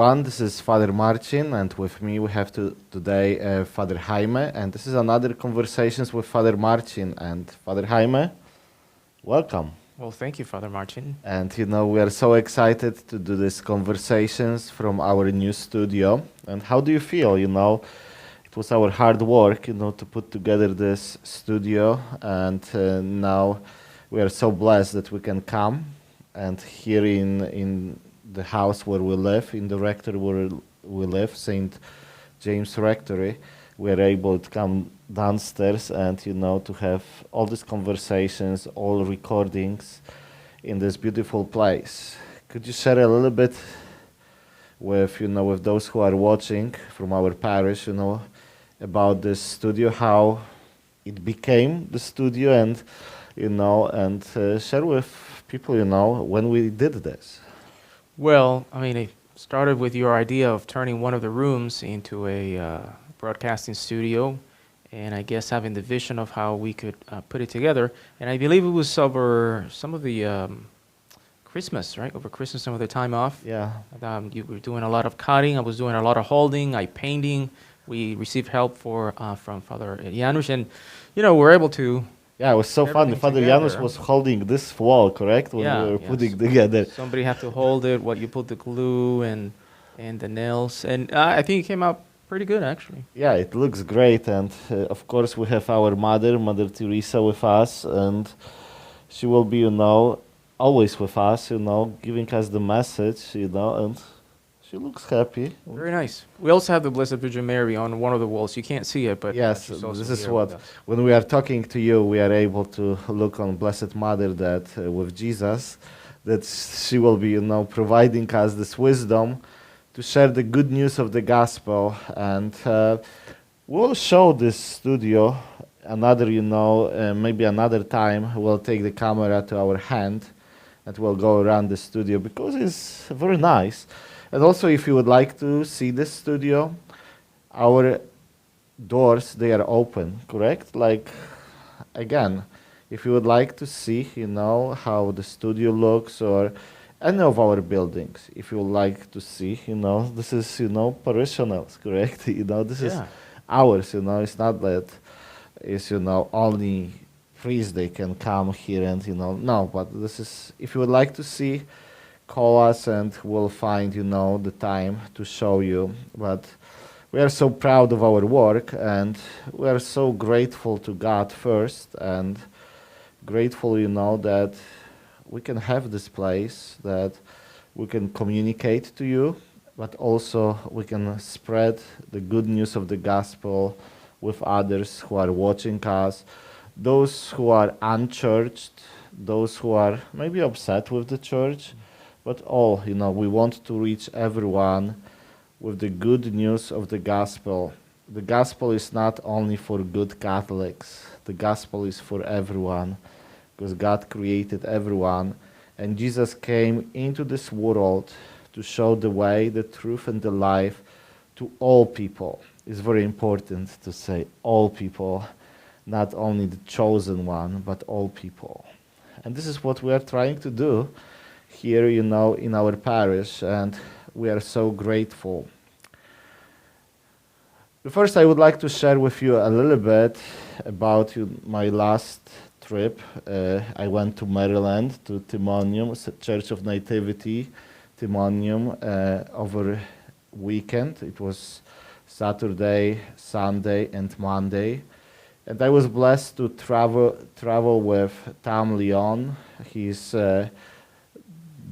everyone. This is Father Marcin, and with me we have today Father Jaime, and this is another Conversations with Father Marcin. And Father Jaime, welcome. Well, thank you, Father Marcin. And we are so excited to do these conversations from our new studio. And how do you feel? It was our hard work, to put together this studio, and now we are so blessed that we can come. And here in the house where we live, in the rectory where we live, St. James Rectory, we are able to come downstairs and, to have all these conversations, all recordings in this beautiful place. Could you share a little bit with those who are watching from our parish, about this studio, how it became the studio, and, share with people, when we did this? Well, it started with your idea of turning one of the rooms into a broadcasting studio, and I guess having the vision of how we could put it together. And I believe it was over some of the Christmas, right? Over Christmas, some of the time off. Yeah. You were doing a lot of cutting. I was doing a lot of holding. I painting. We received help from Father Janusz, and we're able to. Yeah, it was so fun. Father Janusz was holding this wall, correct? When we were putting together. Somebody had to hold it while you put the glue and the nails. And I think it came out pretty good, actually. Yeah, it looks great. And of course, we have our Mother Teresa, with us. And she will be, always with us, giving us the message, and she looks happy. Very nice. We also have the Blessed Virgin Mary on one of the walls. You can't see it, but yes, this is what, when we are talking to you, we are able to look on Blessed Mother, that with Jesus, that she will be, providing us this wisdom to share the good news of the gospel. And we'll show this studio another, maybe another time. We'll take the camera to our hand and we'll go around the studio, because it's very nice. And also, if you would like to see this studio, our doors, they are open, correct? Like, again, if you would like to see, how the studio looks, or any of our buildings, if you would like to see, this is, parishioners, correct? This is ours, it's not that it's, only priests, they can come here and, no, but this is, if you would like to see, call us and we'll find, the time to show you. But we are so proud of our work, and we are so grateful to God first, and grateful, that we can have this place, that we can communicate to you, but also we can spread the good news of the gospel with others who are watching us, those who are unchurched, those who are maybe upset with the church. But all, we want to reach everyone with the good news of the gospel. The gospel is not only for good Catholics. The gospel is for everyone, because God created everyone. And Jesus came into this world to show the way, the truth, and the life to all people. It's very important to say all people, not only the chosen one, but all people. And this is what we are trying to do here, in our parish, and we are so grateful. First, I would like to share with you a little bit about my last trip. I went to Maryland, to Timonium, Church of Nativity, Timonium, over weekend. It was Saturday, Sunday, and Monday. And I was blessed to travel with Tom Leon. He's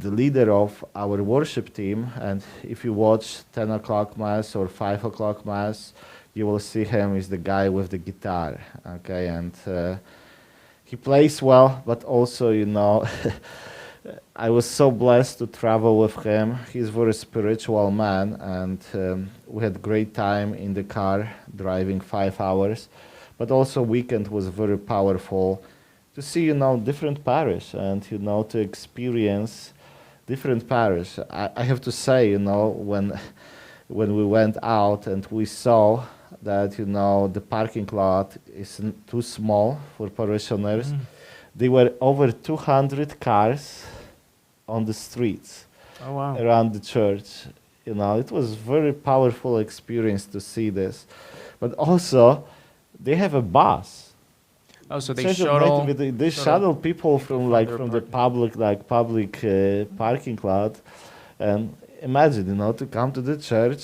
the leader of our worship team, and if you watch 10 o'clock Mass or 5 o'clock Mass, you will see him. He's the guy with the guitar, okay, and he plays well, but also, I was so blessed to travel with him. He's a very spiritual man, and we had great time in the car, driving 5 hours, but also weekend was very powerful to see, different parish, and, to experience different parish. I have to say, when we went out and we saw that, the parking lot is too small for parishioners, there were over 200 cars on the streets. Oh, wow. Around the church. You know, it was very powerful experience to see this. But also, they have a bus. Oh, so they Church of shuttle. Nativity, they shuttle people from like their from the parking. public parking lot, and imagine, you know, to come to the church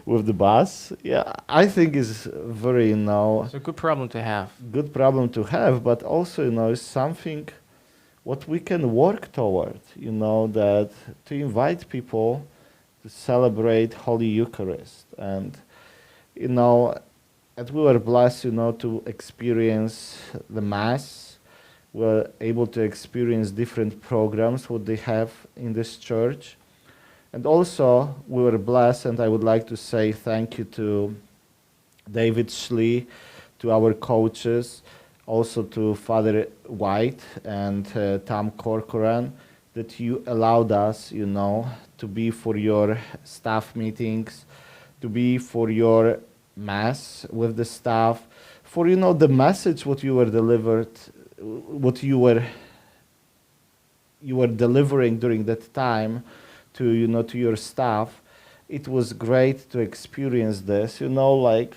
with the bus. Yeah, I think is very, you know, It's a good problem to have. good problem to have, but also, you know, it's something what we can work toward, you know, that to invite people to celebrate Holy Eucharist. And, you know, and we were blessed, you know, to experience the Mass. We're able to experience different programs what they have in this church. And also, we were blessed, and I would like to say thank you to David Schlee, to our coaches, also to Father White and Tom Corcoran, that you allowed us, you know, to be for your staff meetings, to be for your mass with the staff, for, you know, the message what you were delivered, what you were delivering during that time to, you know, to your staff. It was great to experience this, you know, like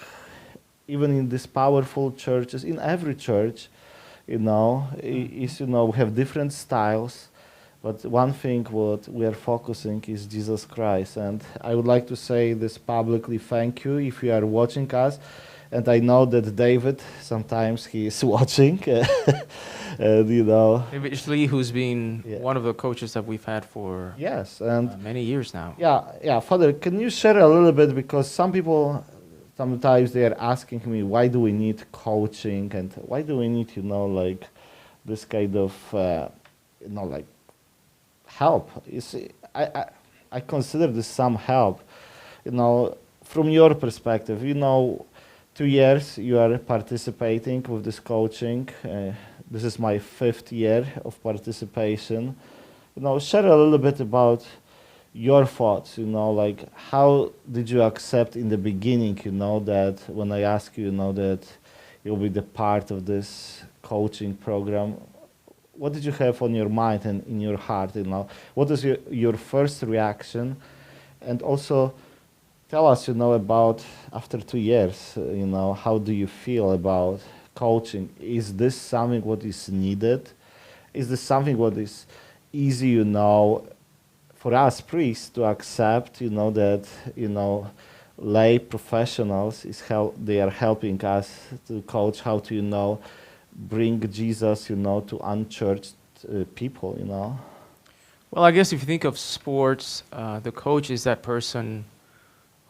even in these powerful churches, in every church, you know, is, you know, we have different styles, but one thing what we are focusing is Jesus Christ. And I would like to say this publicly, thank you if you are watching us. And I know that David, sometimes he is watching, and, you know. David Schlee, who's been Yeah. one of the coaches that we've had for Yes, and many years now. yeah, Father, can you share a little bit, because some people, sometimes they are asking me, why do we need coaching, and why do we need, you know, like this kind of, you know, like help? You see, I consider this some help, you know, from your perspective. You know, 2 years you are participating with this coaching. This is my 5th year of participation. You know, share a little bit about your thoughts, you know, like how did you accept in the beginning, you know, that when I ask you, you know, that you'll be the part of this coaching program, what did you have on your mind and in your heart, you know? What is your first reaction? And also tell us, you know, about after 2 years, you know, how do you feel about coaching? Is this something what is needed? Is this something what is easy, you know, for us priests to accept, you know, that, you know, lay professionals they are helping us to coach how to, you know, bring Jesus, you know, to unchurched people, you know? Well, I guess if you think of sports, the coach is that person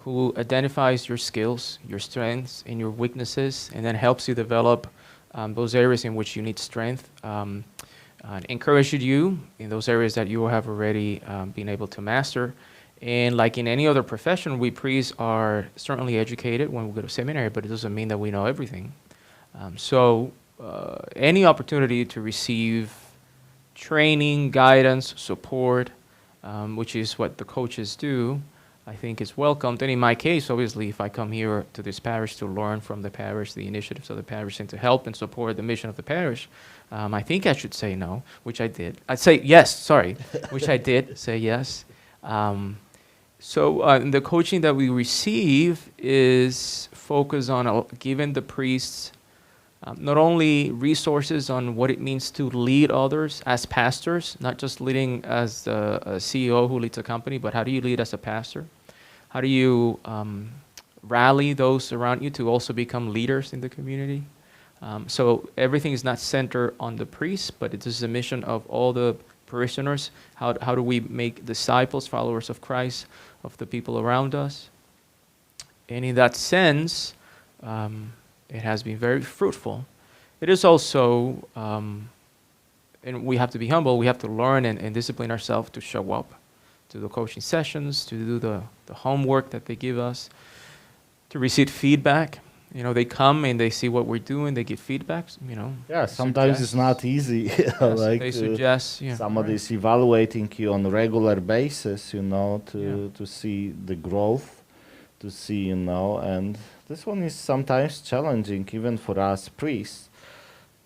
who identifies your skills, your strengths, and your weaknesses, and then helps you develop those areas in which you need strength. Encouraged you in those areas that you have already been able to master. And like in any other profession, we priests are certainly educated when we go to seminary, but it doesn't mean that we know everything. So any opportunity to receive training, guidance, support, which is what the coaches do, I think is welcomed. And in my case, obviously, if I come here to this parish to learn from the parish, the initiatives of the parish, and to help and support the mission of the parish, I think I should say no, which I did. I'd say yes, sorry, which I did say yes. So the coaching that we receive is focused on giving the priests not only resources on what it means to lead others as pastors, not just leading as a CEO who leads a company, but how do you lead as a pastor? How do you rally those around you to also become leaders in the community? So everything is not centered on the priests, but it is the mission of all the parishioners. How do we make disciples, followers of Christ, of the people around us? And in that sense, it has been very fruitful. It is also, and we have to be humble, we have to learn and discipline ourselves to show up to the coaching sessions, to do the homework that they give us, to receive feedback. You know, they come and they see what we're doing, they give feedback, you know. Yeah, sometimes it's not easy. Yes, like they suggest, yeah. somebody Right. is evaluating you on a regular basis, you know, to see the growth, to see, you know, and this one is sometimes challenging even for us priests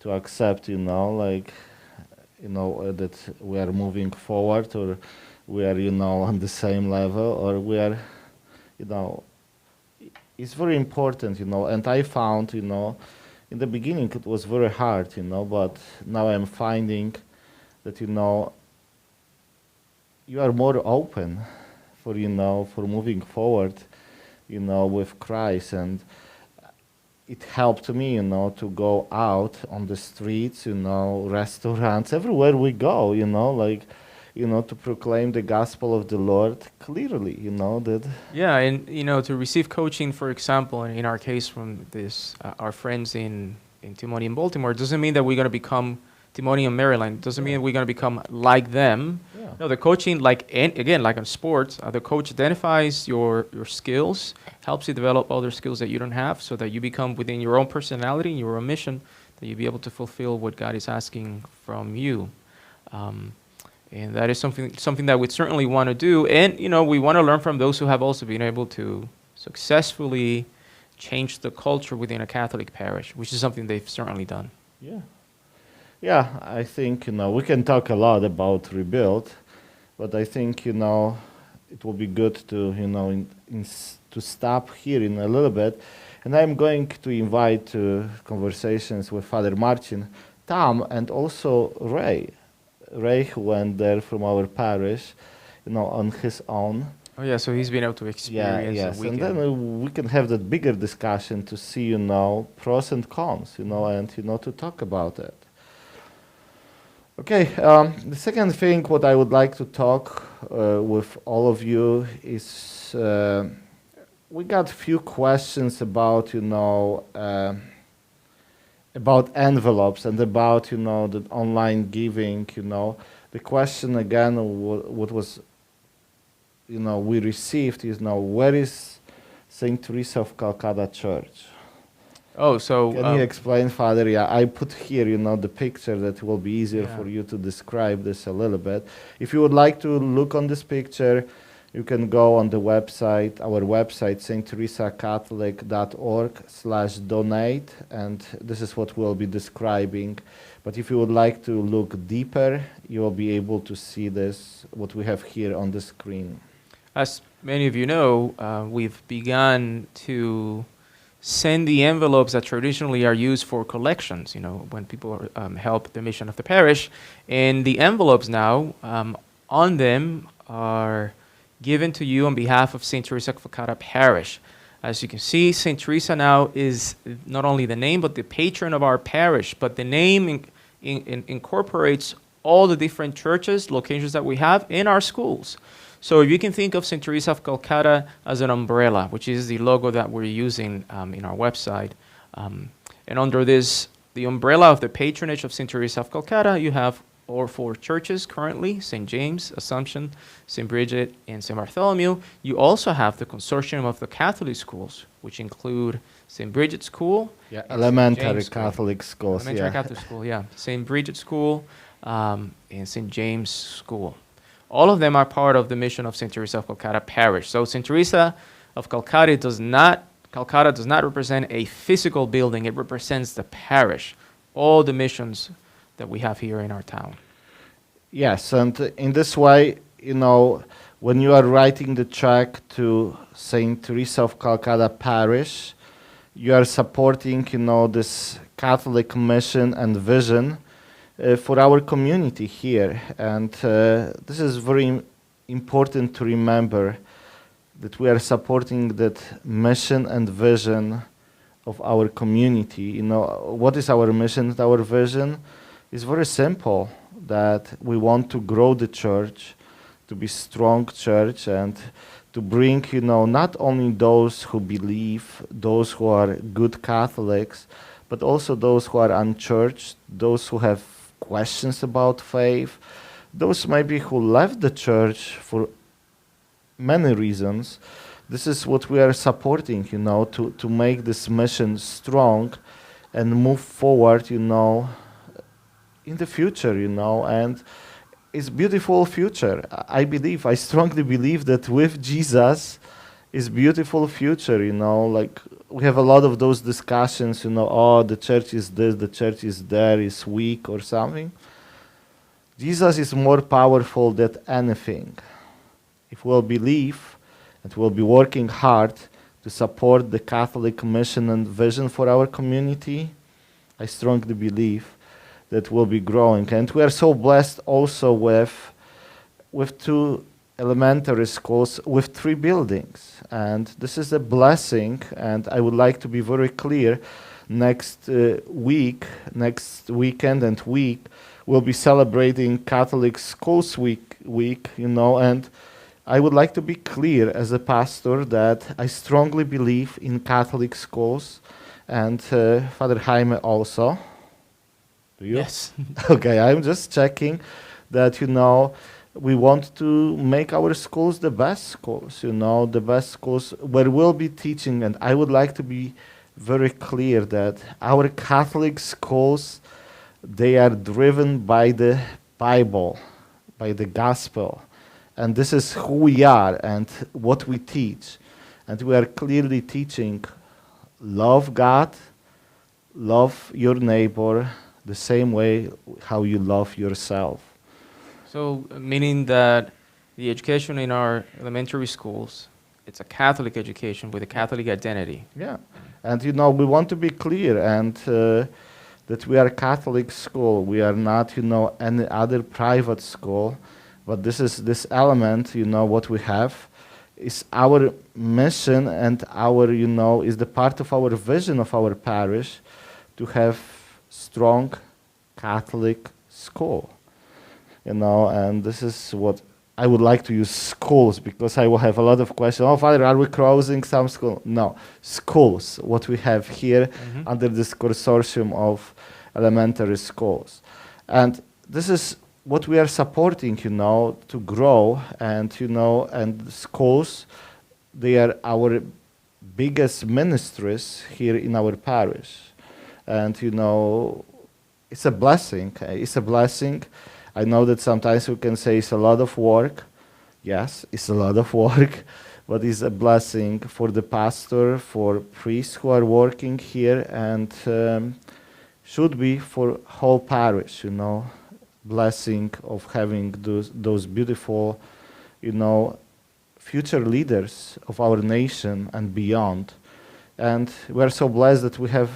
to accept, you know, like, you know, that we are moving forward or we are, on the same level, or we are, you know, it's very important, and I found, in the beginning it was very hard, but now I'm finding that, you are more open for, for moving forward, with Christ. And it helped me, to go out on the streets, restaurants, everywhere we go, to proclaim the gospel of the Lord clearly, that. Yeah, and to receive coaching, for example, in our case from this our friends in Timonium, Baltimore, doesn't mean that we're going to become Timonium, Maryland. Doesn't mean we're going to become like them. Yeah. No, the coaching, again, like in sports, the coach identifies your skills, helps you develop other skills that you don't have, so that you become within your own personality, your own mission, that you be able to fulfill what God is asking from you. And that is something that we certainly want to do. And, we want to learn from those who have also been able to successfully change the culture within a Catholic parish, which is something they've certainly done. Yeah. Yeah, I think, we can talk a lot about rebuild, but I think, it will be good to, to stop here in a little bit. And I'm going to invite conversations with Father Marcin, Tom, and also Ray. Ray, who went there from our parish, on his own. Oh yeah, so he's been able to experience. Yes, and then we can have that bigger discussion to see, pros and cons, and to talk about it. Okay, the second thing what I would like to talk with all of you is we got a few questions about, about envelopes and about, the online giving, The question again, what was, we received is where is St. Teresa of Calcutta Church? Oh, so... Can you explain, Father? Yeah, I put here, the picture that will be easier for you to describe this a little bit. If you would like to look on this picture, you can go on the website, our website, stteresacatholic.org/donate, and this is what we'll be describing. But if you would like to look deeper, you will be able to see this, what we have here on the screen. As many of you know, we've begun to send the envelopes that traditionally are used for collections, when people help the mission of the parish. And the envelopes now, on them are given to you on behalf of St. Teresa of Calcutta Parish. As you can see, St. Teresa now is not only the name, but the patron of our parish. But the name incorporates all the different churches, locations that we have in our schools. So if you can think of St. Teresa of Calcutta as an umbrella, which is the logo that we're using in our website. And under this, the umbrella of the patronage of St. Teresa of Calcutta, you have our 4 churches currently, St. James, Assumption, St. Bridget, and St. Bartholomew. You also have the consortium of the Catholic schools, which include St. Bridget School. Yeah, elementary Catholic schools. Elementary Catholic school, yeah. St. Bridget School and St. James School. All of them are part of the mission of St. Teresa of Calcutta Parish. So St. Teresa of Calcutta does not represent a physical building. It represents the parish, all the missions that we have here in our town. Yes, and in this way, when you are writing the check to St. Teresa of Calcutta Parish, you are supporting, this Catholic mission and vision for our community here. And this is very important to remember, that we are supporting that mission and vision of our community. What is our mission, our vision? It's very simple, that we want to grow the church, to be strong church, and to bring, not only those who believe, those who are good Catholics, but also those who are unchurched, those who have questions about faith, those maybe who left the church for many reasons. This is what we are supporting, to make this mission strong and move forward, in the future, and it's beautiful future. I strongly believe that with Jesus is beautiful future, like we have a lot of those discussions, oh, the church is this, the church is there, is weak or something. Jesus is more powerful than anything. if we'll believe and we'll be working hard to support the Catholic mission and vision for our community, I strongly believe that we'll be growing. And we are so blessed also with 2 elementary schools with 3 buildings. And this is a blessing, and I would like to be very clear. Next weekend and week, we'll be celebrating Catholic Schools week, and I would like to be clear as a pastor that I strongly believe in Catholic schools, and Father Jaime also. Do you? Yes. Okay, I'm just checking that, we want to make our schools the best schools, the best schools where we'll be teaching. And I would like to be very clear that our Catholic schools, they are driven by the Bible, by the gospel. And this is who we are and what we teach. And we are clearly teaching, love God, love your neighbor the same way how you love yourself. So, meaning that the education in our elementary schools, it's a Catholic education with a Catholic identity. Yeah. And, we want to be clear and that we are a Catholic school. We are not, any other private school. But this element, what we have is our mission and our, is the part of our vision of our parish to have strong Catholic school. And this is what I would like to use, schools, because I will have a lot of questions. Oh, Father, are we closing some school? No, schools, what we have here under this consortium of elementary schools. And this is what we are supporting, to grow. And, and schools, they are our biggest ministries here in our parish. And, it's a blessing. It's a blessing. I know that sometimes we can say it's a lot of work. Yes, it's a lot of work, but it's a blessing for the pastor, for priests who are working here, and should be for whole parish, blessing of having those beautiful, future leaders of our nation and beyond. And we're so blessed that we have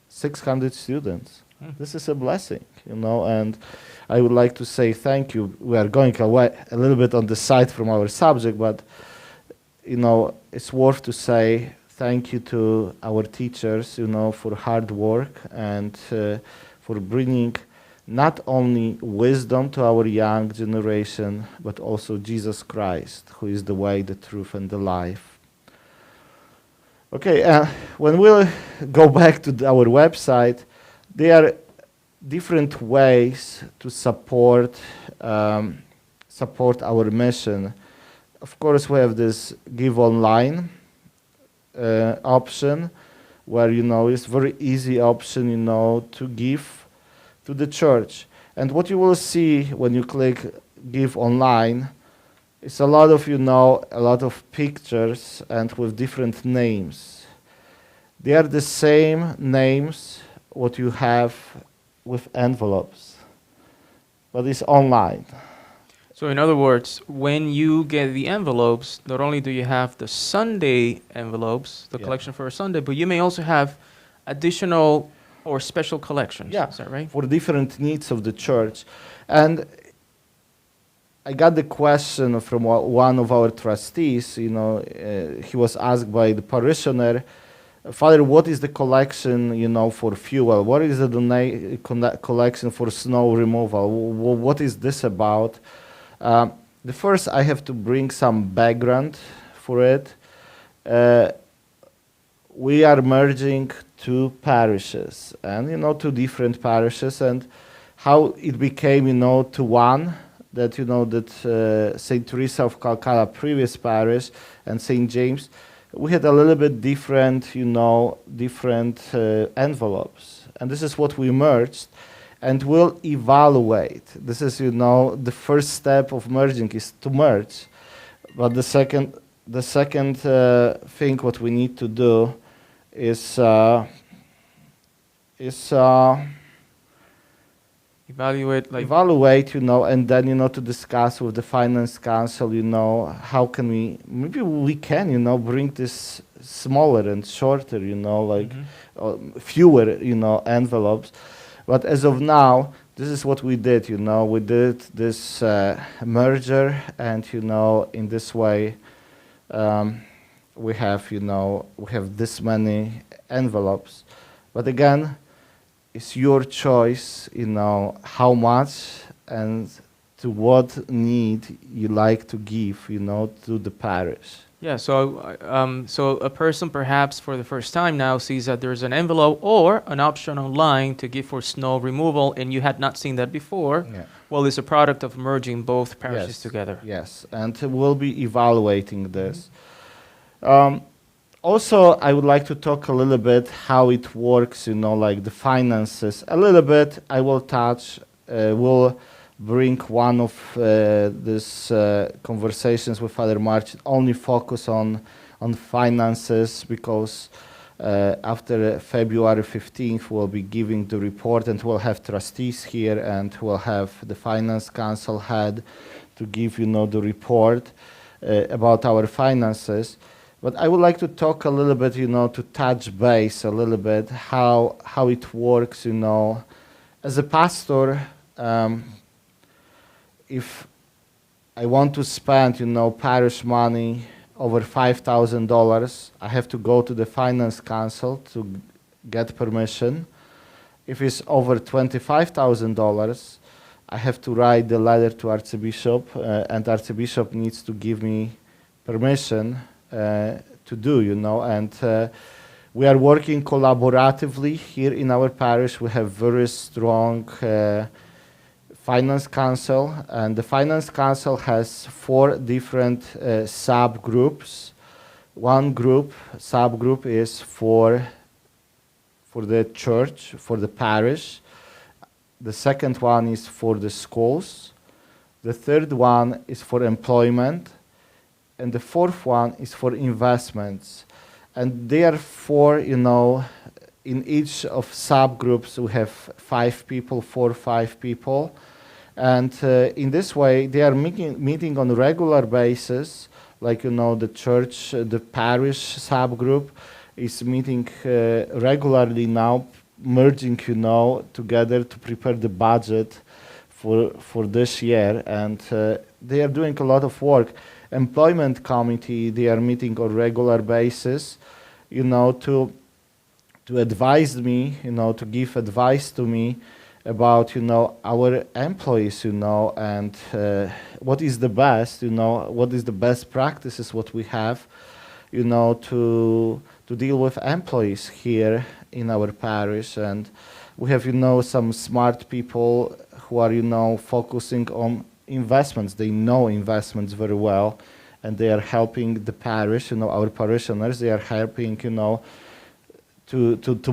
600 students. This is a blessing, and I would like to say thank you. We are going away a little bit on the side from our subject, but, it's worth to say thank you to our teachers, for hard work and for bringing not only wisdom to our young generation, but also Jesus Christ, who is the way, the truth, and the life. Okay, when we'll go back to our website, there are different ways to support our mission. Of course, we have this Give Online option, where, it's very easy option, to give to the church. And what you will see when you click Give Online is a lot of pictures and with different names. They are the same names what you have with envelopes, but it's online. So in other words, when you get the envelopes, not only do you have the Sunday envelopes, the collection for a Sunday, but you may also have additional or special collections. Yeah, is that right? For different needs of the church. And I got the question from one of our trustees. He was asked by the parishioner, Father, what is the collection, for fuel? What is the collection for snow removal? What is this about? The first, I have to bring some background for it. We are merging 2 parishes, and, 2 different parishes, and how it became, to one, that St. Teresa of Calcutta, previous parish, and St. James, we had a little bit different, envelopes. And this is what we merged, and we'll evaluate. This is, the first step of merging is to merge. But the second thing what we need to do is Evaluate, like, evaluate, and then, to discuss with the finance council, how can maybe we can, bring this smaller and shorter, like mhm. fewer, envelopes. But as of now, this is what we did, we did this merger, and, in this way, we have this many envelopes. But again, it's your choice, how much and to what need you like to give, to the parish. Yeah, so a person perhaps for the first time now sees that there's an envelope or an option online to give for snow removal, and you had not seen that before. Yeah. Well, it's a product of merging both parishes Yes. together. Yes, and we'll be evaluating this. Also, I would like to talk a little bit how it works, like the finances. A little bit, I will touch, we'll bring one of these conversations with Father Marcin, only focus on finances, because after February 15th, we'll be giving the report, and we'll have trustees here, and we'll have the finance council head to give, the report about our finances. But I would like to talk a little bit, to touch base a little bit how it works, as a pastor. If I want to spend, parish money over $5,000, I have to go to the finance council to get permission. If it's over $25,000, I have to write the letter to Archbishop, and Archbishop needs to give me permission to do, and we are working collaboratively here in our parish. We have very strong finance council, and the finance council has 4 different subgroups. One subgroup is for the church, for the parish. The second one is for the schools. The third one is for employment. And the fourth one is for investments. And therefore, in each of subgroups, we have 5 people, 4 or 5 people. And in this way, they are meeting on a regular basis, like, the church, the parish subgroup is meeting regularly now, merging, together to prepare the budget for this year. And they are doing a lot of work. Employment committee, they are meeting on regular basis, to advise me, to give advice to me about, our employees, and what is the best, what is the best practices, what we have, to deal with employees here in our parish. And we have, some smart people who are, focusing on investments. They know investments very well, and they are helping the parish, our parishioners. They are helping, to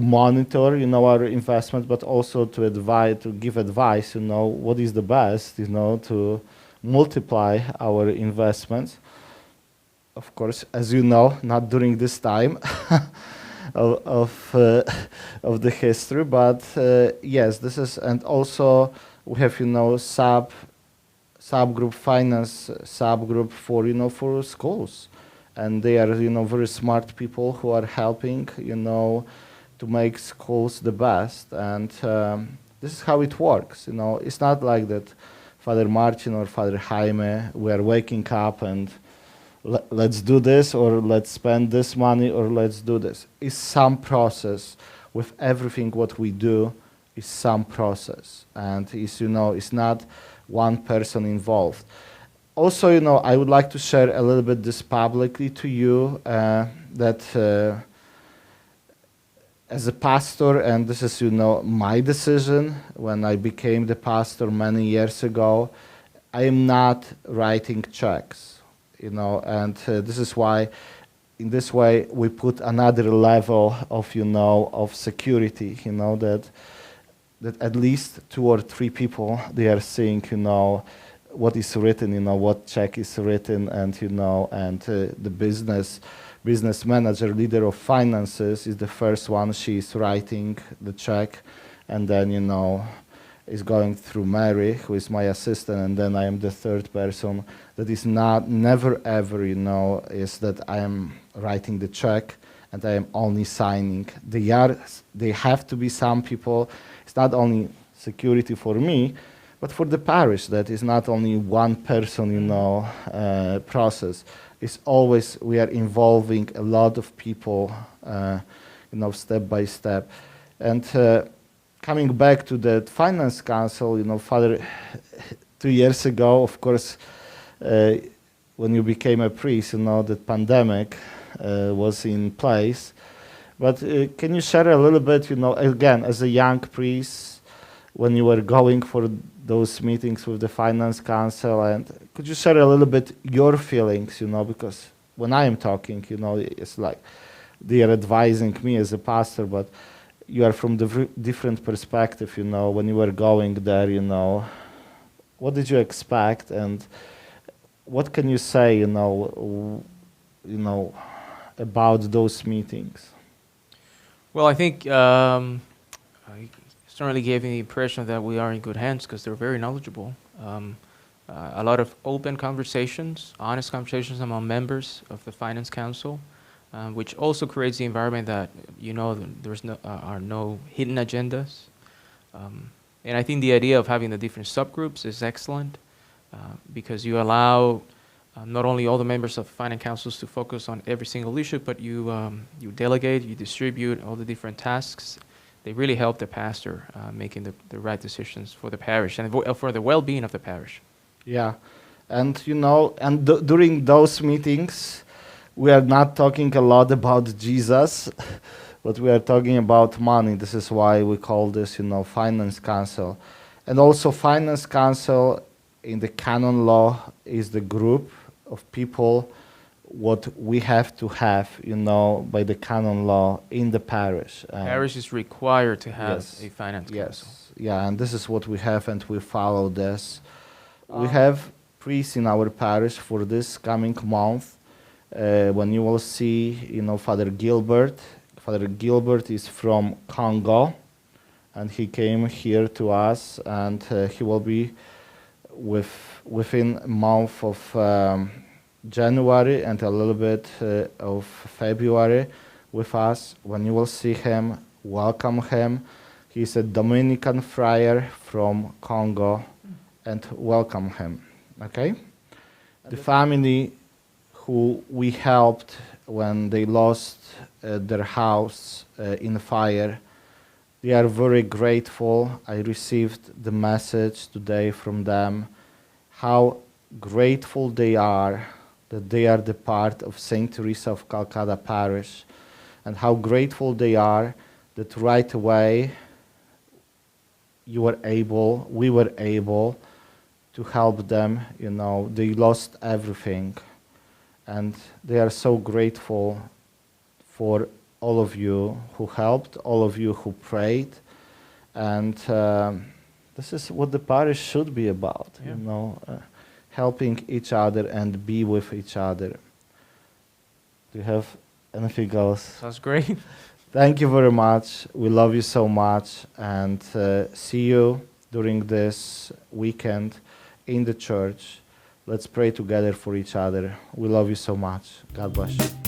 monitor, our investments, but also to advise, to give advice, what is the best, to multiply our investments. Of course, as you know, not during this time of the history, but yes, this is, and also we have, subgroup finance subgroup for, for schools, and they are, very smart people who are helping, to make schools the best. And this is how it works. It's not like that Father Marcin or Father Jaime, we are waking up and let's do this, or let's spend this money, or let's do this. It's some process. With everything what we do is some process, and it's, it's not one person involved. Also, I would like to share a little bit this publicly to you, that as a pastor, and this is, my decision when I became the pastor many years ago, I am not writing checks, and this is why, in this way, we put another level of, of security, that at least 2 or 3 people, they are seeing, what is written, what check is written, and, and the business manager, leader of finances, is the first one. She is writing the check, and then, is going through Mary, who is my assistant, and then I am the third person. That is never ever, is that I am writing the check and I am only signing. They have to be some people. It's not only security for me, but for the parish. That is not only one person, process. It's always we are involving a lot of people, step by step, and. Coming back to the Finance Council, Father, 2 years ago, of course, when you became a priest, the pandemic was in place. But can you share a little bit, again, as a young priest, when you were going for those meetings with the Finance Council, and could you share a little bit your feelings, because when I am talking, it's like they are advising me as a pastor, but you are from the different perspective, when you were going there, what did you expect, and what can you say, about those meetings? Well, I think I certainly gave me the impression that we are in good hands because they're very knowledgeable. A lot of open conversations, honest conversations among members of the Finance Council. Which also creates the environment that there's are no hidden agendas, and I think the idea of having the different subgroups is excellent because you allow not only all the members of finance councils to focus on every single issue, but you delegate, you distribute all the different tasks. They really help the pastor making the right decisions for the parish and for the well-being of the parish. Yeah, and during those meetings. We are not talking a lot about Jesus, but we are talking about money. This is why we call this, Finance Council. And also Finance Council in the canon law is the group of people what we have to have, by the canon law in the parish. Parish is required to have a Finance Council. Yes, yeah, and this is what we have, and we follow this. We have priests in our parish for this coming month. When you will see, Father Gilbert. Father Gilbert is from Congo, and he came here to us, and he will be within a month of January and a little bit of February with us. When you will see him, welcome him. He's a Dominican friar from Congo, and welcome him. Okay? The family who we helped when they lost their house in fire. They are very grateful. I received the message today from them, how grateful they are that they are the part of St. Teresa of Calcutta Parish, and how grateful they are that right away we were able to help them. They lost everything. And they are so grateful for all of you who helped, all of you who prayed. And this is what the parish should be about, helping each other and be with each other. Do you have anything else? Sounds great. Thank you very much. We love you so much. And see you during this weekend in the church. Let's pray together for each other. We love you so much. God bless you.